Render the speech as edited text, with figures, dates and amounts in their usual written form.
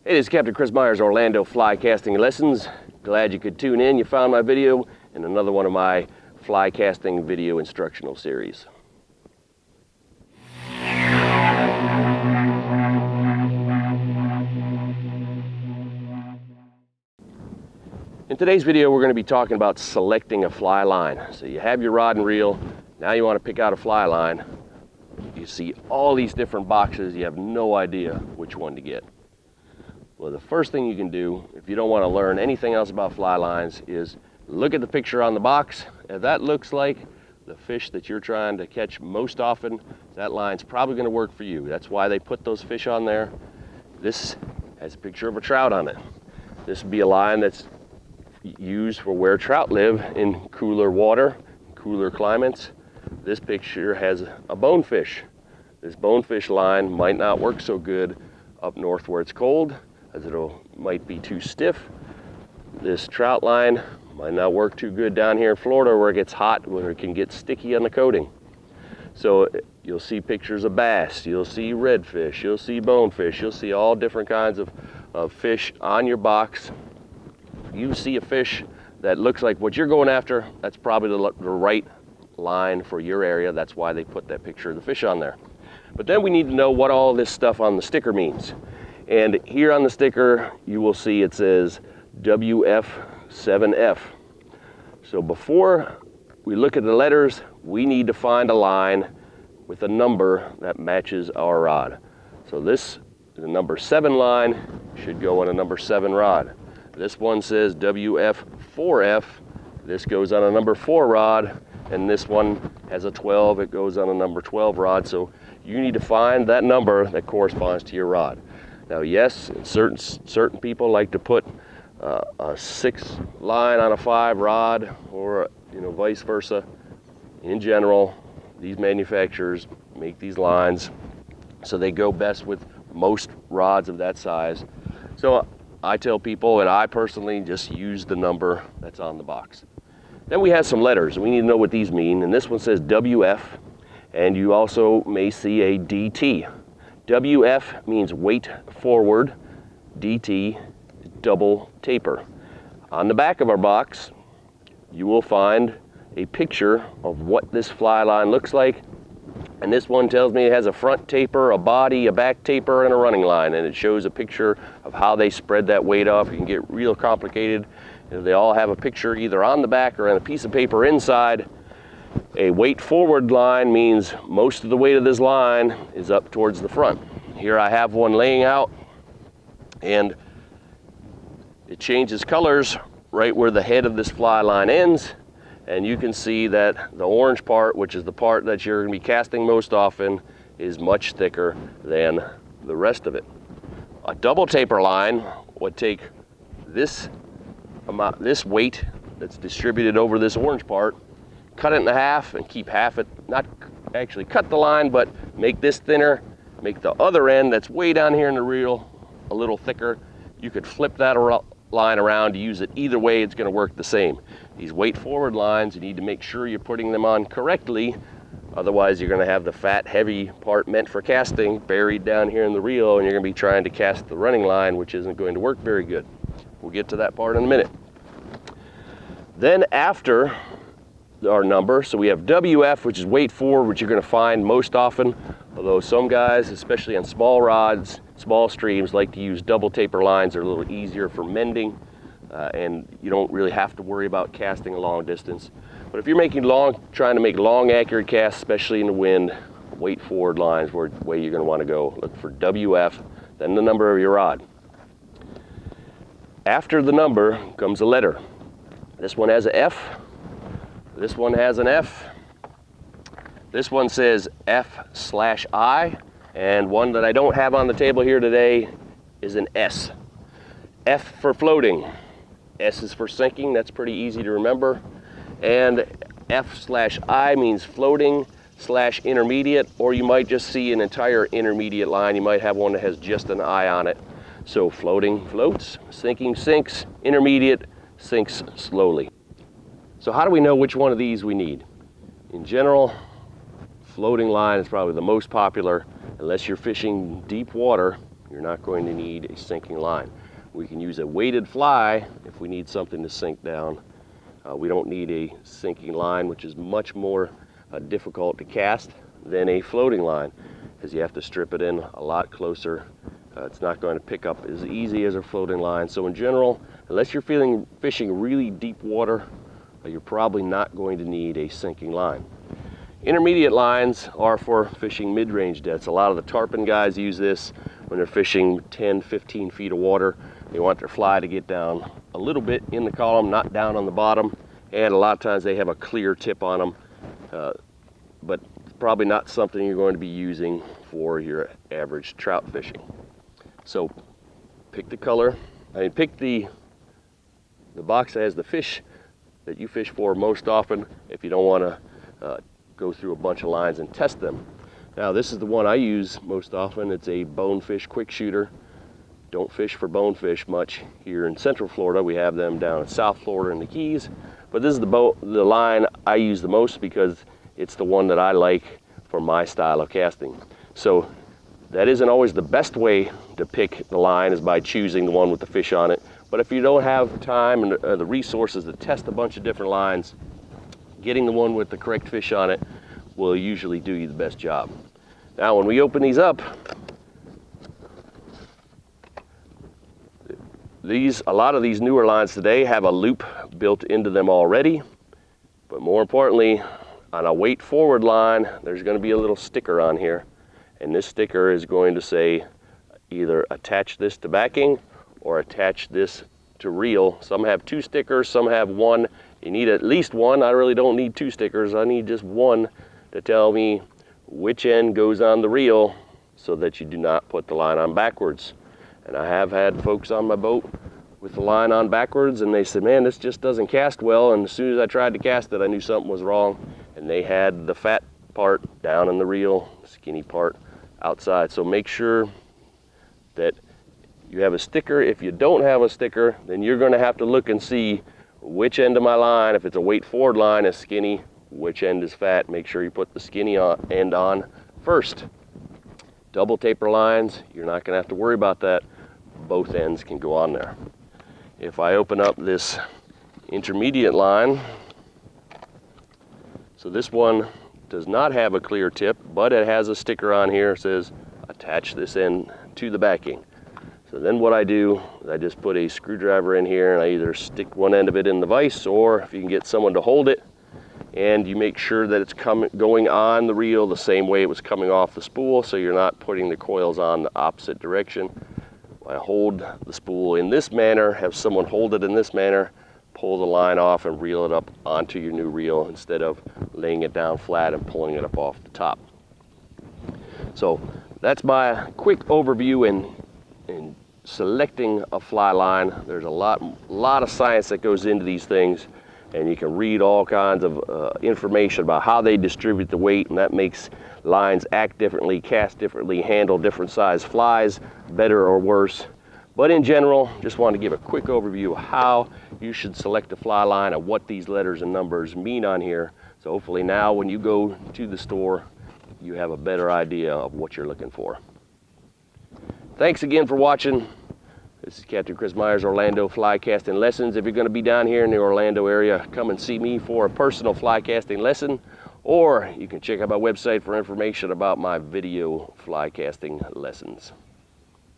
Hey, this is Captain Chris Myers, Orlando Fly Casting Lessons. Glad you could tune in. You found my video in another one of my fly casting video instructional series. In today's video, we're going to be talking about selecting a fly line. So you have your rod and reel. Now you want to pick out a fly line. You see all these different boxes. You have no idea which one to get. Well, the first thing you can do, if you don't want to learn anything else about fly lines, is look at the picture on the box. If that looks like the fish that you're trying to catch most often, that line's probably going to work for you. That's why they put those fish on there. This has a picture of a trout on it. This would be a line that's used for where trout live in cooler water, cooler climates. This picture has a bonefish. This bonefish line might not work so good up north where it's cold, as it might be too stiff. This trout line might not work too good down here in Florida where it gets hot, where it can get sticky on the coating. So you'll see pictures of bass, you'll see redfish, you'll see bonefish, you'll see all different kinds of fish on your box. You see a fish that looks like what you're going after, that's probably the right line for your area. That's why they put that picture of the fish on there. But then we need to know what all this stuff on the sticker means. And here on the sticker, you will see it says WF7F. So before we look at the letters, we need to find a line with a number that matches our rod. So this, the number 7 line, should go on a number 7 rod. This one says WF4F. This goes on a number 4 rod. And this one has a 12. It goes on a number 12 rod. So you need to find that number that corresponds to your rod. Now, yes, certain people like to put a 6 line on a 5 rod, or vice versa. In general, these manufacturers make these lines so they go best with most rods of that size. So I tell people, and I personally just use the number that's on the box. Then we have some letters. We need to know what these mean. And this one says WF, and you also may see a DT. WF means weight forward, DT, double taper. On the back of our box, you will find a picture of what this fly line looks like. And this one tells me it has a front taper, a body, a back taper, and a running line. And it shows a picture of how they spread that weight off. It can get real complicated. They all have a picture either on the back or on a piece of paper inside. A weight forward line means most of the weight of this line is up towards the front. Here I have one laying out, and it changes colors right where the head of this fly line ends. And you can see that the orange part, which is the part that you're going to be casting most often, is much thicker than the rest of it. A double taper line would take this weight that's distributed over this orange part, cut it in half and keep half it, not actually cut the line, but make this thinner, make the other end that's way down here in the reel a little thicker. You could flip that line around to use it either way. It's going to work the same. These weight forward lines, you need to make sure you're putting them on correctly. Otherwise, you're going to have the fat, heavy part meant for casting buried down here in the reel, and you're going to be trying to cast the running line, which isn't going to work very good. We'll get to that part in a minute. Then after our number, so we have WF, which is weight forward, which you're going to find most often, although some guys, especially on small rods, small streams, like to use double taper lines. They're a little easier for mending, and you don't really have to worry about casting a long distance. But if you're trying to make long, accurate casts, especially in the wind, weight forward lines were the way you're going to want to go. Look for WF, then the number of your rod. After the number comes a letter. This one has an F. This one has an F. This one says F/I, and one that I don't have on the table here today is an S. F for floating. S is for sinking. That's pretty easy to remember. And F/I means floating / intermediate, or you might just see an entire intermediate line. You might have one that has just an I on it. So floating floats, sinking sinks, intermediate sinks slowly. So how do we know which one of these we need? In general, floating line is probably the most popular. Unless you're fishing deep water, you're not going to need a sinking line. We can use a weighted fly if we need something to sink down. We don't need a sinking line, which is much more difficult to cast than a floating line, because you have to strip it in a lot closer. It's not going to pick up as easy as a floating line. So in general, unless you're fishing really deep water, you're probably not going to need a sinking line. Intermediate lines are for fishing mid-range depths. A lot of the tarpon guys use this when they're fishing 10, 15 feet of water. They want their fly to get down a little bit in the column, not down on the bottom. And a lot of times they have a clear tip on them, but probably not something you're going to be using for your average trout fishing. So pick the color, pick the box that has the fish that you fish for most often if you don't want to go through a bunch of lines and test them. Now this is the one I use most often. It's a bonefish quick shooter. Don't fish for bonefish much here in Central Florida. We have them down in South Florida in the Keys. But this is the line I use the most because it's the one that I like for my style of casting. So that isn't always the best way to pick the line, is by choosing the one with the fish on it. But if you don't have time and the resources to test a bunch of different lines, getting the one with the correct fish on it will usually do you the best job. Now when we open these up, a lot of these newer lines today have a loop built into them already. But more importantly, on a weight forward line, there's going to be a little sticker on here. And this sticker is going to say either attach this to backing or attach this to reel. Some have 2 stickers, some have 1. You need at least 1. I really don't need 2 stickers. I need just 1 to tell me which end goes on the reel so that you do not put the line on backwards. And I have had folks on my boat with the line on backwards and they said, man, this just doesn't cast well. And as soon as I tried to cast it, I knew something was wrong. And they had the fat part down in the reel, skinny part outside. So make sure that you have a sticker. If you don't have a sticker, then you're going to have to look and see which end of my line, if it's a weight forward line, is skinny, which end is fat. Make sure you put the skinny end on first. Double taper lines, you're not going to have to worry about that. Both ends can go on there. If I open up this intermediate line, so this one does not have a clear tip, but it has a sticker on here that says attach this end to the backing. So then what I do is I just put a screwdriver in here and I either stick one end of it in the vise, or if you can get someone to hold it, and you make sure that it's going on the reel the same way it was coming off the spool, so you're not putting the coils on the opposite direction. I hold the spool in this manner, have someone hold it in this manner, pull the line off and reel it up onto your new reel instead of laying it down flat and pulling it up off the top. So that's my quick overview in selecting a fly line. There's a lot of science that goes into these things, and you can read all kinds of information about how they distribute the weight, and that makes lines act differently, cast differently, handle different size flies, better or worse. But in general, just want to give a quick overview of how you should select a fly line and what these letters and numbers mean on here. So hopefully now when you go to the store, you have a better idea of what you're looking for. Thanks again for watching. This is Captain Chris Myers, Orlando Fly Casting Lessons. If you're going to be down here in the Orlando area, come and see me for a personal fly casting lesson, or you can check out my website for information about my video fly casting lessons.